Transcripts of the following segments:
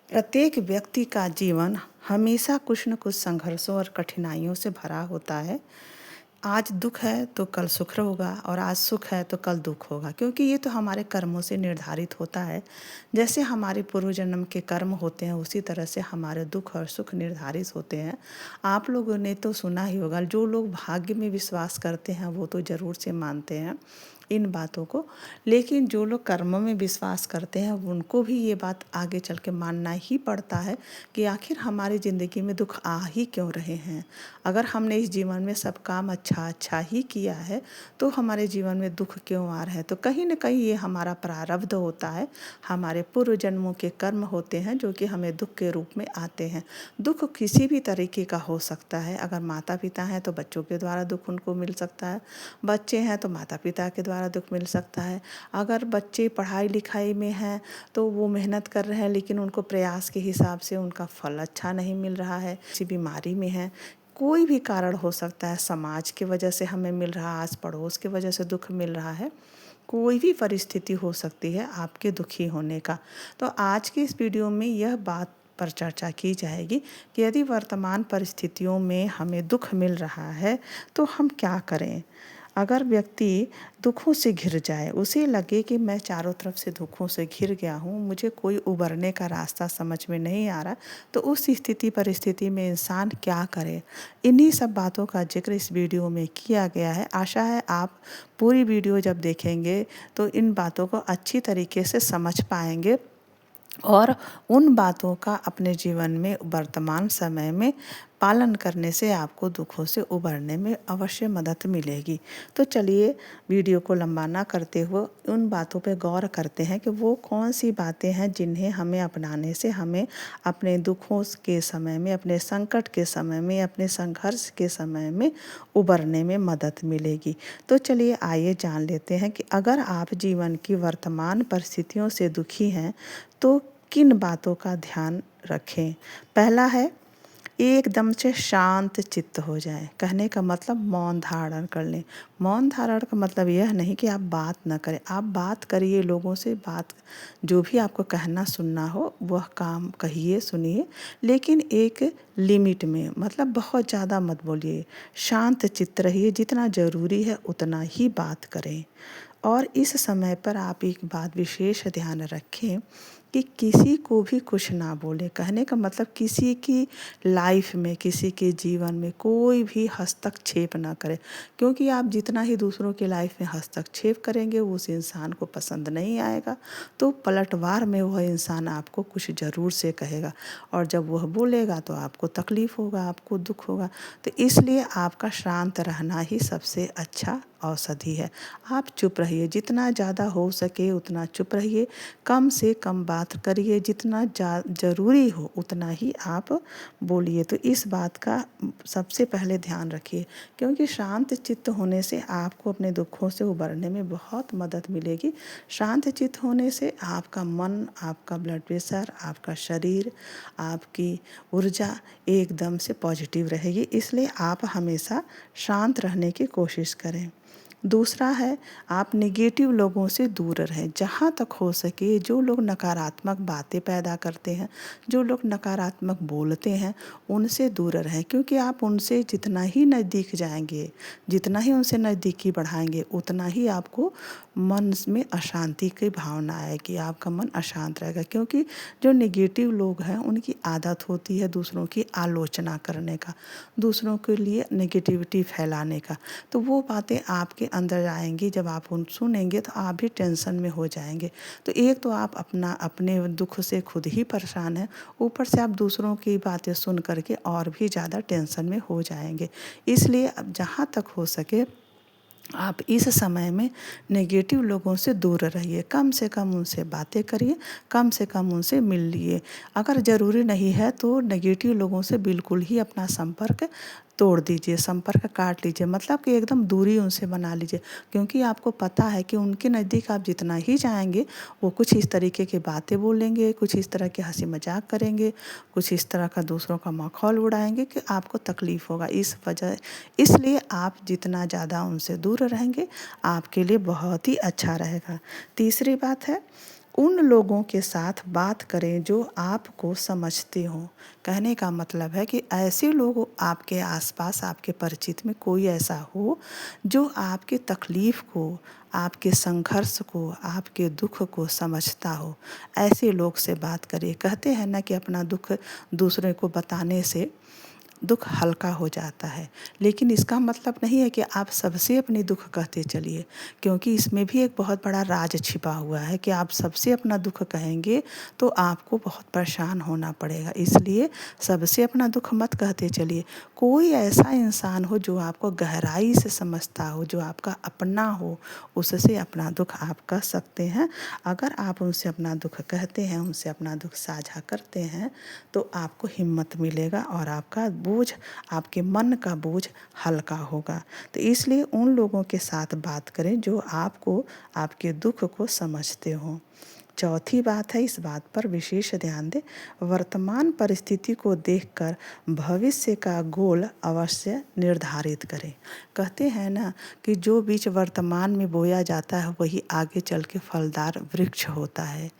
प्रत्येक व्यक्ति का जीवन हमेशा कुछ न कुछ संघर्षों और कठिनाइयों से भरा होता है। आज दुख है तो कल सुख होगा और आज सुख है तो कल दुख होगा, क्योंकि ये तो हमारे कर्मों से निर्धारित होता है। जैसे हमारे पूर्व जन्म के कर्म होते हैं, उसी तरह से हमारे दुख और सुख निर्धारित होते हैं। आप लोगों ने तो सुना ही होगा, जो लोग भाग्य में विश्वास करते हैं वो तो ज़रूर से मानते हैं इन बातों को। लेकिन जो लोग कर्मों में विश्वास करते हैं उनको भी ये बात आगे चल के मानना ही पड़ता है कि आखिर हमारी ज़िंदगी में दुख आ ही क्यों रहे हैं। अगर हमने इस जीवन में सब काम अच्छा अच्छा ही किया है तो हमारे जीवन में दुख क्यों आ रहे हैं। तो कहीं न कहीं ये हमारा प्रारब्ध होता है, हमारे पूर्व जन्मों के कर्म होते हैं जो कि हमें दुख के रूप में आते हैं। दुख किसी भी तरीके का हो सकता है। अगर माता पिता हैं तो बच्चों के द्वारा दुख उनको मिल सकता है, बच्चे हैं तो माता पिता के द्वारा दुख मिल सकता है। अगर बच्चे पढ़ाई लिखाई में हैं तो वो मेहनत कर रहे हैं लेकिन उनको प्रयास के हिसाब से उनका फल अच्छा नहीं मिल रहा है। किसी बीमारी में है, कोई भी कारण हो सकता है, समाज की वजह से हमें मिल रहा है, आस पड़ोस की वजह से दुख मिल रहा है। कोई भी परिस्थिति हो सकती है आपके दुखी होने का। तो आज की इस वीडियो में यह बात पर चर्चा की जाएगी कि यदि वर्तमान परिस्थितियों में हमें दुख मिल रहा है तो हम क्या करें। अगर व्यक्ति दुखों से घिर जाए, उसे लगे कि मैं चारों तरफ से दुखों से घिर गया हूँ, मुझे कोई उबरने का रास्ता समझ में नहीं आ रहा, तो उस स्थिति परिस्थिति में इंसान क्या करे। इन्हीं सब बातों का जिक्र इस वीडियो में किया गया है। आशा है आप पूरी वीडियो जब देखेंगे तो इन बातों को अच्छी तरीके से समझ पाएंगे और उन बातों का अपने जीवन में वर्तमान समय में पालन करने से आपको दुखों से उबरने में अवश्य मदद मिलेगी। तो चलिए वीडियो को लंबा ना करते हुए उन बातों पे गौर करते हैं कि वो कौन सी बातें हैं जिन्हें हमें अपनाने से हमें अपने दुखों के समय में, अपने संकट के समय में, अपने संघर्ष के समय में उबरने में मदद मिलेगी। तो चलिए आइए जान लेते हैं कि अगर आप जीवन की वर्तमान परिस्थितियों से दुखी हैं तो किन बातों का ध्यान रखें। पहला है, एकदम से शांत चित्त हो जाए। कहने का मतलब मौन धारण कर लें। मौन धारण का मतलब यह नहीं कि आप बात ना करें, आप बात करिए लोगों से, बात जो भी आपको कहना सुनना हो वह काम कहिए सुनिए, लेकिन एक लिमिट में, मतलब बहुत ज़्यादा मत बोलिए। शांत चित्त रहिए, जितना ज़रूरी है उतना ही बात करें। और इस समय पर आप एक बात विशेष ध्यान रखें कि किसी को भी कुछ ना बोले। कहने का मतलब किसी की लाइफ में, किसी के जीवन में कोई भी हस्तक्षेप ना करें, क्योंकि आप जितना ही दूसरों की लाइफ में हस्तक्षेप करेंगे उस इंसान को पसंद नहीं आएगा। तो पलटवार में वह इंसान आपको कुछ ज़रूर से कहेगा और जब वह बोलेगा तो आपको तकलीफ़ होगा, आपको दुख होगा। तो इसलिए आपका शांत रहना ही सबसे अच्छा औषधि है। आप चुप रहिए, जितना ज़्यादा हो सके उतना चुप रहिए, कम से कम बात करिए, जितना ज़रूरी हो उतना ही आप बोलिए। तो इस बात का सबसे पहले ध्यान रखिए, क्योंकि शांत चित्त होने से आपको अपने दुखों से उबरने में बहुत मदद मिलेगी। शांत चित्त होने से आपका मन, आपका ब्लड प्रेशर, आपका शरीर, आपकी ऊर्जा एकदम से पॉजिटिव रहेगी। इसलिए आप हमेशा शांत रहने की कोशिश करें। दूसरा है, आप नेगेटिव लोगों से दूर रहें। जहाँ तक हो सके जो लोग नकारात्मक बातें पैदा करते हैं, जो लोग नकारात्मक बोलते हैं, उनसे दूर रहें, क्योंकि आप उनसे जितना ही नज़दीक जाएंगे, जितना ही उनसे नज़दीकी बढ़ाएंगे, उतना ही आपको मन में अशांति की भावना आएगी, आपका मन अशांत रहेगा। क्योंकि जो नेगेटिव लोग हैं उनकी आदत होती है दूसरों की आलोचना करने का, दूसरों के लिए नेगेटिविटी फैलाने का। तो वो बातें आपके अंदर आएंगी, जब आप उन सुनेंगे तो आप भी टेंशन में हो जाएंगे। तो एक तो आप अपने दुख से खुद ही परेशान हैं, ऊपर से आप दूसरों की बातें सुन करके और भी ज़्यादा टेंशन में हो जाएंगे। इसलिए अब जहाँ तक हो सके आप इस समय में नेगेटिव लोगों से दूर रहिए। कम से कम उनसे बातें करिए, कम से कम उनसे मिल लिए। अगर ज़रूरी नहीं है तो नेगेटिव लोगों से बिल्कुल ही अपना संपर्क तोड़ दीजिए, संपर्क काट लीजिए, मतलब कि एकदम दूरी उनसे बना लीजिए। क्योंकि आपको पता है कि उनके नज़दीक आप जितना ही जाएंगे वो कुछ इस तरीके की बातें बोलेंगे, कुछ इस तरह के हंसी मजाक करेंगे, कुछ इस तरह का दूसरों का माहौल उड़ाएंगे कि आपको तकलीफ़ होगा। इसलिए आप जितना ज़्यादा उनसे दूर रहेंगे आपके लिए बहुत ही अच्छा रहेगा। तीसरी बात है, उन लोगों के साथ बात करें जो आपको समझते हों। कहने का मतलब है कि ऐसे लोग आपके आसपास, आपके परिचित में कोई ऐसा हो जो आपके तकलीफ़ को, आपके संघर्ष को, आपके दुख को समझता हो। ऐसे लोग से बात करिए। कहते हैं ना कि अपना दुख दूसरे को बताने से दुख हल्का हो जाता है, लेकिन इसका मतलब नहीं है कि आप सबसे अपनी दुख कहते चलिए, क्योंकि इसमें भी एक बहुत बड़ा राज छिपा हुआ है कि आप सबसे अपना दुख कहेंगे तो आपको बहुत परेशान होना पड़ेगा। इसलिए सबसे अपना दुख मत कहते चलिए। कोई ऐसा इंसान हो जो आपको गहराई से समझता हो, जो आपका अपना हो, उससे अपना दुख आप कह सकते हैं। अगर आप उनसे अपना दुख कहते हैं, उनसे अपना दुख साझा करते हैं, तो आपको हिम्मत मिलेगा और आपका बोझ, आपके मन का बोझ हल्का होगा। तो इसलिए उन लोगों के साथ बात करें जो आपको, आपके दुख को समझते हों। चौथी बात है, इस बात पर विशेष ध्यान दें, वर्तमान परिस्थिति को देखकर भविष्य का गोल अवश्य निर्धारित करें। कहते हैं ना कि जो बीज वर्तमान में बोया जाता है वही आगे चल के फलदार वृक्ष होता है।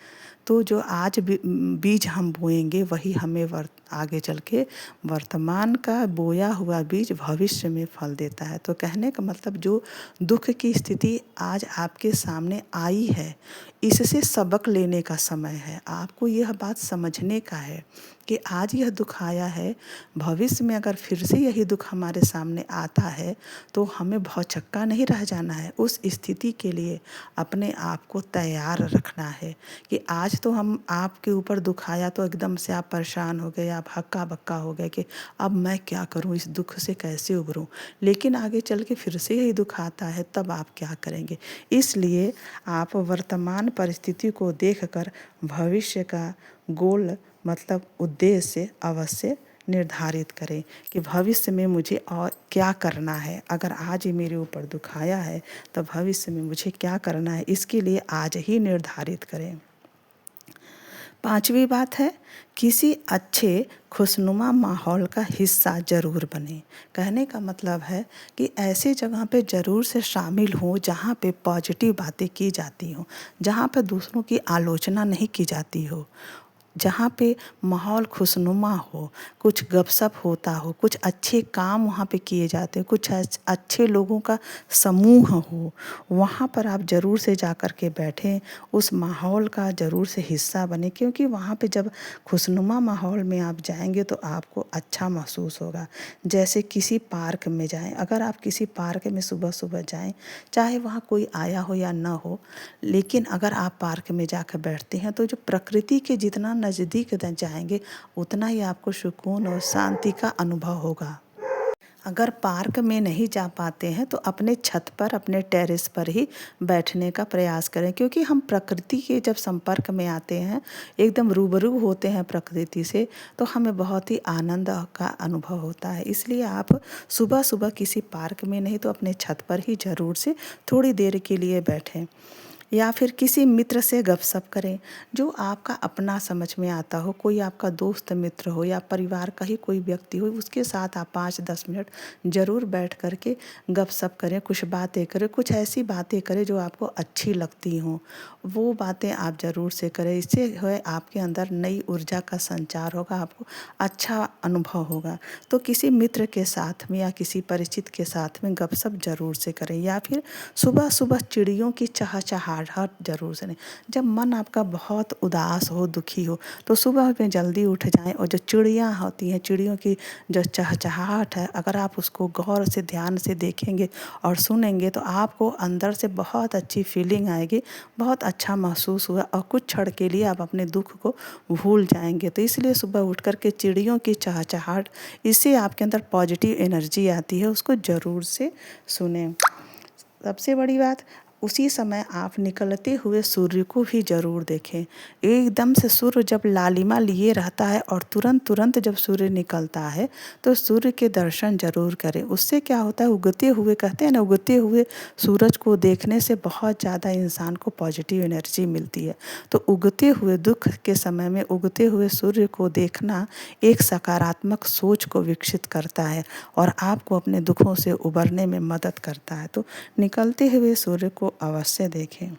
तो जो आज बीज हम बोएंगे वही हमें आगे चल के वर्तमान का बोया हुआ बीज भविष्य में फल देता है। तो कहने का मतलब जो दुख की स्थिति आज आपके सामने आई है, इससे सबक लेने का समय है। आपको यह बात समझने का है कि आज यह दुख आया है, भविष्य में अगर फिर से यही दुख हमारे सामने आता है तो हमें भौचक्का नहीं रह जाना है। उस स्थिति के लिए अपने आप को तैयार रखना है कि आज तो हम आपके ऊपर दुख आया तो एकदम से आप परेशान हो गए, आप हक्का बक्का हो गए कि अब मैं क्या करूं, इस दुख से कैसे उभरूं। लेकिन आगे चल के फिर से यही दुख आता है, तब आप क्या करेंगे। इसलिए आप वर्तमान परिस्थिति को देखकर भविष्य का गोल मतलब उद्देश्य अवश्य निर्धारित करें कि भविष्य में मुझे और क्या करना है। अगर आज ही मेरे ऊपर दुख आया है तो भविष्य में मुझे क्या करना है, इसके लिए आज ही निर्धारित करें। पांचवी बात है, किसी अच्छे खुशनुमा माहौल का हिस्सा ज़रूर बने। कहने का मतलब है कि ऐसे जगह पे ज़रूर से शामिल हों जहाँ पे पॉजिटिव बातें की जाती हों, जहाँ पे दूसरों की आलोचना नहीं की जाती हो, जहाँ पे माहौल खुशनुमा हो, कुछ गपशप होता हो, कुछ अच्छे काम वहाँ पे किए जाते हैं, कुछ अच्छे लोगों का समूह हो, वहाँ पर आप ज़रूर से जा कर के बैठें, उस माहौल का ज़रूर से हिस्सा बने। क्योंकि वहाँ पे जब खुशनुमा माहौल में आप जाएंगे तो आपको अच्छा महसूस होगा। जैसे किसी पार्क में जाएं, अगर आप किसी पार्क में सुबह सुबह जाएं, चाहे वहाँ कोई आया हो या ना हो, लेकिन अगर आप पार्क में जाकर बैठते हैं तो जो प्रकृति के जितना नज़दीक जाएंगे उतना ही आपको सुकून और शांति का अनुभव होगा। अगर पार्क में नहीं जा पाते हैं तो अपने छत पर, अपने टेरेस पर ही बैठने का प्रयास करें, क्योंकि हम प्रकृति के जब संपर्क में आते हैं, एकदम रूबरू होते हैं प्रकृति से, तो हमें बहुत ही आनंद का अनुभव होता है। इसलिए आप सुबह सुबह किसी पार्क में नहीं तो अपने छत पर ही ज़रूर से थोड़ी देर के लिए बैठें, या फिर किसी मित्र से गपशप करें जो आपका अपना समझ में आता हो। कोई आपका दोस्त मित्र हो या परिवार का ही कोई व्यक्ति हो, उसके साथ आप 5-10 मिनट ज़रूर बैठ कर के गपशप करें, कुछ बातें करें, कुछ ऐसी बातें करें जो आपको अच्छी लगती हों। वो बातें आप ज़रूर से करें। इससे है आपके अंदर नई ऊर्जा का संचार होगा, आपको अच्छा अनुभव होगा। तो किसी मित्र के साथ में या किसी परिचित के साथ में गपशप ज़रूर से करें, या फिर सुबह सुबह चिड़ियों की चहचहाहट ज़रूर सुनें। जब मन आपका बहुत उदास हो, दुखी हो, तो सुबह में जल्दी उठ जाएं और जो चिड़ियाँ होती हैं, चिड़ियों की जो चहचहाहट है, अगर आप उसको गौर से, ध्यान से देखेंगे और सुनेंगे तो आपको अंदर से बहुत अच्छी फीलिंग आएगी, बहुत अच्छा महसूस हुआ और कुछ क्षण के लिए आप अपने दुख को भूल जाएंगे। तो इसलिए सुबह उठ कर के चिड़ियों की चहचहाट, इससे आपके अंदर पॉजिटिव एनर्जी आती है, उसको ज़रूर से सुनें। सबसे बड़ी बात, उसी समय आप निकलते हुए सूर्य को भी ज़रूर देखें। एकदम से सूर्य जब लालिमा लिए रहता है और तुरंत तुरंत जब सूर्य निकलता है तो सूर्य के दर्शन ज़रूर करें। उससे क्या होता है, उगते हुए, कहते हैं ना, उगते हुए सूरज को देखने से बहुत ज़्यादा इंसान को पॉजिटिव एनर्जी मिलती है। तो उगते हुए, दुख के समय में उगते हुए सूर्य को देखना एक सकारात्मक सोच को विकसित करता है और आपको अपने दुखों से उबरने में मदद करता है। तो निकलते हुए सूर्य को अवश्य देखें।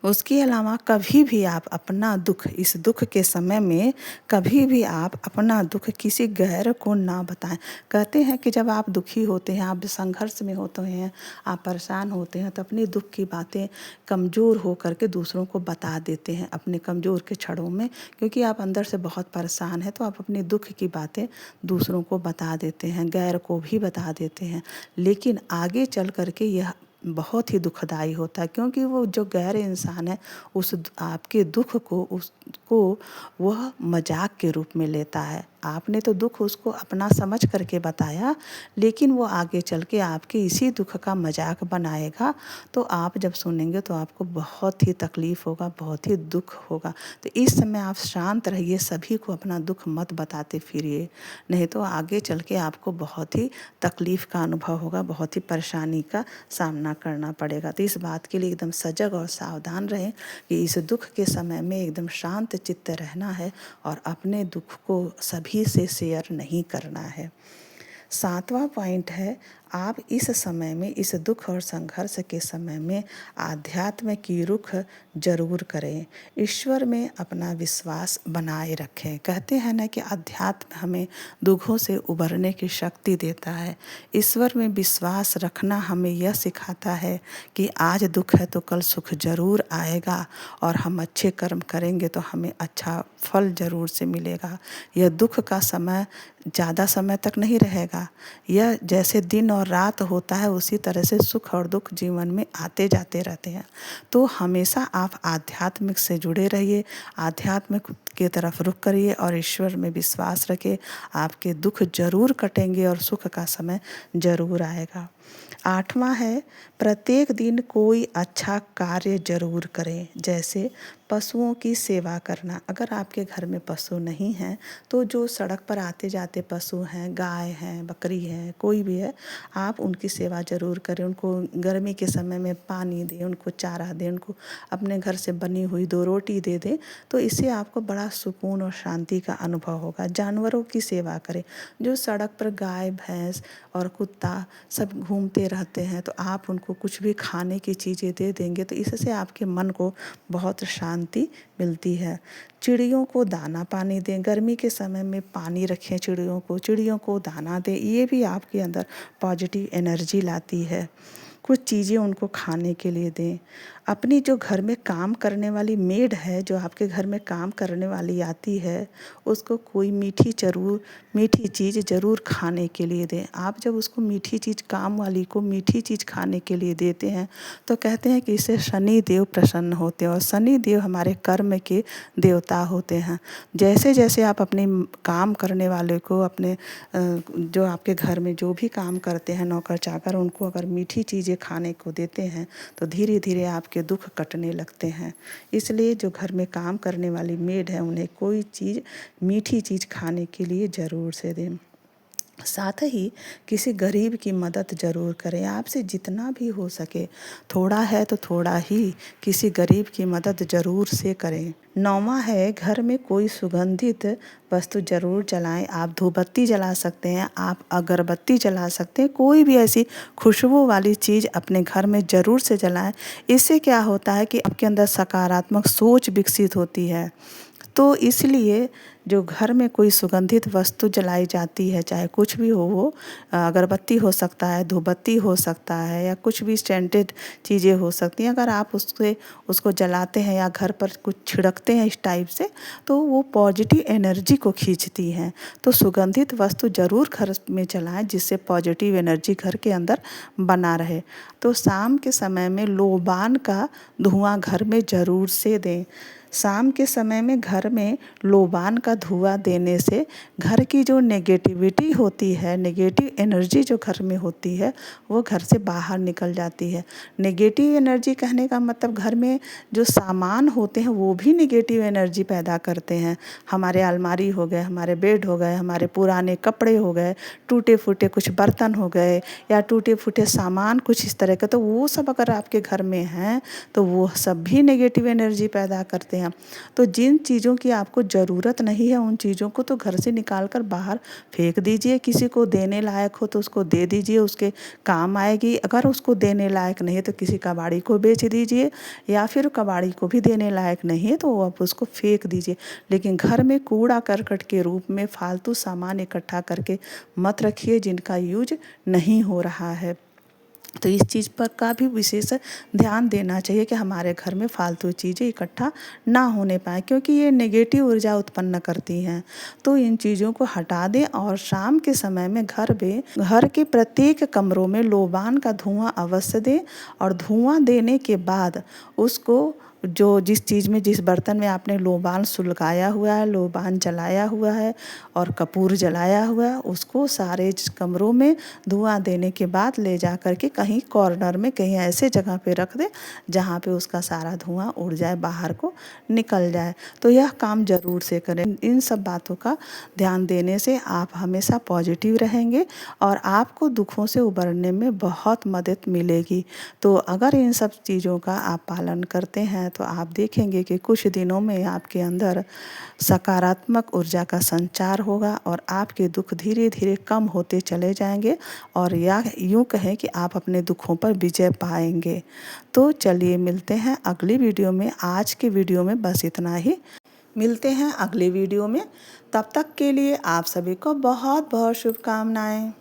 उसके अलावा कभी भी आप अपना दुःख, इस दुःख के समय में कभी भी आप अपना दुःख किसी गैर को ना बताएं। कहते हैं कि जब आप दुखी होते हैं, आप संघर्ष में होते हैं, आप परेशान होते हैं, तो अपने दुःख की बातें कमज़ोर हो करके दूसरों को बता देते हैं अपने कमज़ोर के क्षणों में, क्योंकि आप अंदर से बहुत परेशान हैं तो आप अपने दुःख की बातें दूसरों को बता देते हैं, गैर को भी बता देते हैं। लेकिन आगे चल कर के यह बहुत ही दुखदाई होता है, क्योंकि वो जो गैर इंसान है उस आपके दुख को उसको वह मजाक के रूप में लेता है। आपने तो दुख उसको अपना समझ करके बताया, लेकिन वो आगे चल के आपके इसी दुख का मजाक बनाएगा। तो आप जब सुनेंगे तो आपको बहुत ही तकलीफ़ होगा, बहुत ही दुख होगा। तो इस समय आप शांत रहिए, सभी को अपना दुख मत बताते फिरिए, नहीं तो आगे चल के आपको बहुत ही तकलीफ़ का अनुभव होगा, बहुत ही परेशानी का सामना करना पड़ेगा। तो इस बात के लिए एकदम सजग और सावधान रहें कि इस दुख के समय में एकदम शांत चित्त रहना है और अपने दुख को सभी से शेयर नहीं करना है। 7वां पॉइंट है, आप इस समय में, इस दुख और संघर्ष के समय में आध्यात्म की रुख जरूर करें। ईश्वर में अपना विश्वास बनाए रखें। कहते हैं ना कि अध्यात्म हमें दुखों से उबरने की शक्ति देता है। ईश्वर में विश्वास रखना हमें यह सिखाता है कि आज दुख है तो कल सुख जरूर आएगा, और हम अच्छे कर्म करेंगे तो हमें अच्छा फल जरूर से मिलेगा। यह दुख का समय ज़्यादा समय तक नहीं रहेगा। यह जैसे दिन और रात होता है उसी तरह से सुख और दुख जीवन में आते जाते रहते हैं। तो हमेशा आप आध्यात्मिक से जुड़े रहिए, आध्यात्मिक की तरफ रुख करिए और ईश्वर में विश्वास रखिए। आपके दुख जरूर कटेंगे और सुख का समय जरूर आएगा। 8वां है, प्रत्येक दिन कोई अच्छा कार्य जरूर करें, जैसे पशुओं की सेवा करना। अगर आपके घर में पशु नहीं हैं तो जो सड़क पर आते जाते पशु हैं, गाय हैं, बकरी हैं, कोई भी है, आप उनकी सेवा ज़रूर करें। उनको गर्मी के समय में पानी दें, उनको चारा दें, उनको अपने घर से बनी हुई 2 रोटी दे दें। तो इससे आपको बड़ा सुकून और शांति का अनुभव होगा। जानवरों की सेवा करें। जो सड़क पर गाय, भैंस और कुत्ता सब घूमते रहते हैं तो आप उनको कुछ भी खाने की चीज़ें दे देंगे तो इससे आपके मन को बहुत शांति मिलती है। चिड़ियों को दाना पानी दें। गर्मी के समय में पानी रखें चिड़ियों को दाना दें। ये भी आपके अंदर पॉजिटिव एनर्जी लाती है। कुछ चीज़ें उनको खाने के लिए दें। अपनी जो घर में काम करने वाली मेड है, जो आपके घर में काम करने वाली आती है, उसको कोई मीठी चीज़ ज़रूर खाने के लिए दें। आप जब उसको मीठी चीज़, काम वाली को मीठी चीज़ खाने के लिए देते हैं तो कहते हैं कि इससे शनि देव प्रसन्न होते हैं, और शनि देव हमारे कर्म के देवता होते हैं। जैसे जैसे आप अपने काम करने वाले को, अपने जो आपके घर में जो भी काम करते हैं नौकर चाकर, उनको अगर मीठी चीज़ें खाने को देते हैं तो धीरे धीरे आपके दुख कटने लगते हैं। इसलिए जो घर में काम करने वाली मेड है उन्हें कोई चीज़, मीठी चीज़ खाने के लिए ज़रूर से दें। साथ ही किसी गरीब की मदद ज़रूर करें। आपसे जितना भी हो सके, थोड़ा है तो थोड़ा ही किसी गरीब की मदद ज़रूर से करें। 9वां है, घर में कोई सुगंधित वस्तु ज़रूर जलाएं। आप धूपबत्ती जला सकते हैं, आप अगरबत्ती जला सकते हैं, कोई भी ऐसी खुशबू वाली चीज़ अपने घर में ज़रूर से जलाएं। इससे क्या होता है कि आपके अंदर सकारात्मक सोच विकसित होती है। तो इसलिए जो घर में कोई सुगंधित वस्तु जलाई जाती है, चाहे कुछ भी हो, वो अगरबत्ती हो सकता है, धूपबत्ती हो सकता है, या कुछ भी सेंटेड चीज़ें हो सकती हैं। अगर आप उसको जलाते हैं या घर पर कुछ छिड़कते हैं इस टाइप से, तो वो पॉजिटिव एनर्जी को खींचती हैं। तो सुगंधित वस्तु ज़रूर घर में जलाएं, जिससे पॉजिटिव एनर्जी घर के अंदर बना रहे। तो शाम के समय में लोबान का धुआं घर में ज़रूर से दें। शाम के समय में घर में लोबान का धुआं देने से घर की जो नेगेटिविटी होती है, नेगेटिव एनर्जी जो घर में होती है, वो घर से बाहर निकल जाती है। नेगेटिव एनर्जी कहने का मतलब घर में जो सामान होते हैं वो भी नेगेटिव एनर्जी पैदा करते हैं। हमारे अलमारी हो गए, हमारे बेड हो गए, हमारे पुराने कपड़े हो गए, टूटे फूटे कुछ बर्तन हो गए, या टूटे फूटे सामान कुछ इस तरह के, तो वो सब अगर आपके घर में हैं तो वो सब भी नेगेटिव एनर्जी पैदा करते हैं। तो जिन चीज़ों की आपको ज़रूरत नहीं नहीं है उन चीज़ों को तो घर से निकाल कर बाहर फेंक दीजिए। किसी को देने लायक हो तो उसको दे दीजिए, उसके काम आएगी। अगर उसको देने लायक नहीं है तो किसी कबाड़ी को बेच दीजिए, या फिर कबाड़ी को भी देने लायक नहीं है तो आप उसको फेंक दीजिए। लेकिन घर में कूड़ा करकट के रूप में फालतू सामान इकट्ठा करके मत रखिए जिनका यूज नहीं हो रहा है। तो इस चीज़ पर का भी विशेष ध्यान देना चाहिए कि हमारे घर में फालतू चीज़ें इकट्ठा ना होने पाए, क्योंकि ये नेगेटिव ऊर्जा उत्पन्न करती हैं। तो इन चीज़ों को हटा दें और शाम के समय में घर के प्रत्येक कमरों में लोबान का धुआं अवश्य दें। और धुआं देने के बाद उसको जिस चीज़ में, जिस बर्तन में आपने लोबान सुलगाया हुआ है, लोबान जलाया हुआ है और कपूर जलाया हुआ है, उसको सारे कमरों में धुआं देने के बाद ले जा कर के कहीं कॉर्नर में, कहीं ऐसे जगह पे रख दें जहाँ पे उसका सारा धुआं उड़ जाए, बाहर को निकल जाए। तो यह काम ज़रूर से करें। इन सब बातों का ध्यान देने से आप हमेशा पॉजिटिव रहेंगे और आपको दुखों से उबरने में बहुत मदद मिलेगी। तो अगर इन सब चीज़ों का आप पालन करते हैं तो आप देखेंगे कि कुछ दिनों में आपके अंदर सकारात्मक ऊर्जा का संचार होगा और आपके दुख धीरे धीरे कम होते चले जाएंगे, और या यूँ कहें कि आप अपने दुखों पर विजय पाएंगे। तो चलिए मिलते हैं अगली वीडियो में। आज के वीडियो में बस इतना ही। मिलते हैं अगली वीडियो में। तब तक के लिए आप सभी को बहुत बहुत शुभकामनाएं।